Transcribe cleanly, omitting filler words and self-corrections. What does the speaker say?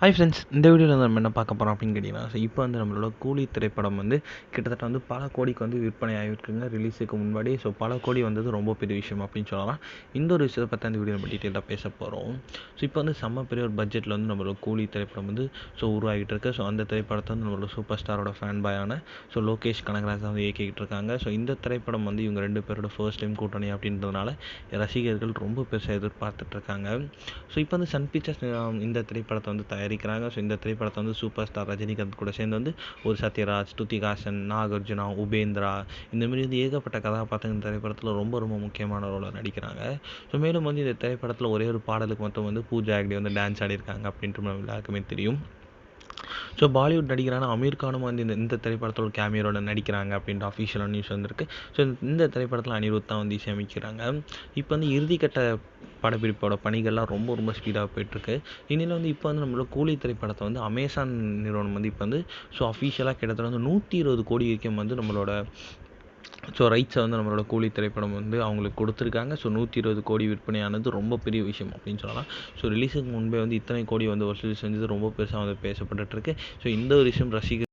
Hi friends, இந்த வீடியோவில் நம்ம என்ன பார்க்க போகிறோம் அப்படின்னு கேட்டிங்கன்னா, இப்போ நம்மளோட கூலி திரைப்படம் கிட்டத்தட்ட பல கோடிக்கு விற்பனை ஆகிருக்குங்க ரிலீஸுக்கு முன்னாடி. பல கோடி வந்தது ரொம்ப பெரிய விஷயம் அப்படின்னு சொல்லலாம். இந்த ஒரு விஷயத்தை பற்றி அந்த வீடியோ நம்ம டீட்டெயிலாக பேச போகிறோம். இப்போ செம்ம பெரிய ஒரு பட்ஜெட்டில் நம்மளோட கூலி திரைப்படம் உருவாகிட்டு இருக்கு. அந்த திரைப்படத்தை நம்மளோட சூப்பர் ஸ்டாரோட ஃபேன் பாயான லோகேஷ் கனகராஜ் இயக்கிக்கிட்டு இருக்காங்க. இந்த திரைப்படம் இவங்க 2 பேரோட ஃபர்ஸ்ட் டைம் கூட்டணி அப்படின்றதுனால ரசிகர்கள் ரொம்ப பெருசாக எதிர்பார்த்துட்டு இருக்காங்க. இப்போ சன் பிக்சர்ஸ் இந்த திரைப்படத்தை தயாரிக்கிறாங்க. இந்த திரைப்படத்தை சூப்பர் ஸ்டார் ரஜினிகாந்த் கூட சேர்ந்து ஒரு சத்யராஜ், ஸ்ருதிஹாசன், நாகார்ஜுனா, உபேந்திரா இந்தமாரி ஏகப்பட்ட கதாபாத்திரம் இந்த திரைப்படத்தில் ரொம்ப ரொம்ப முக்கியமான ரோலை நடிக்கிறாங்க. மேலும் இந்த திரைப்படத்தில் ஒரே ஒரு பாடலுக்கு மட்டும் பூஜா ஹெக்டே டான்ஸ் ஆடிருக்காங்க அப்படின்ட்டு நம்ம எல்லாருக்குமே தெரியும். பாலிவுட் நடிகரான அமீர் கானும் இந்த திரைப்படத்தோட கேமியோட நடிக்கிறாங்க அப்படின்ற அஃபிஷியலான நியூஸ் வந்திருக்கு. இந்த திரைப்படத்தில் அனிருத் தான் இசையமைக்கிறாங்க. இப்போ இறுதிக்கட்ட படப்பிடிப்போட பணிகள்லாம் ரொம்ப ரொம்ப ஸ்பீடாக போயிட்டுருக்கு. இனியில் இப்போ நம்மளோட கூலி திரைப்படத்தை அமேசான் நிறுவனம் இப்போ அஃபிஷியலாக கிட்டத்தட்ட 120 கோடி வரைக்கும் நம்மளோட ரைட்ஸை நம்மளோட கூலி திரைப்படம் அவங்களுக்கு கொடுத்துருக்காங்க. 120 கோடி விற்பனையானது ரொம்ப பெரிய விஷயம் அப்படின்னு சொல்லலாம். ரிலீஸுக்கு முன்பே இத்தனை கோடி வசூல் செஞ்சது ரொம்ப பெருசாக பேசப்பட்டுருக்கு. இந்த ஒரு விஷயம் ரசிகர்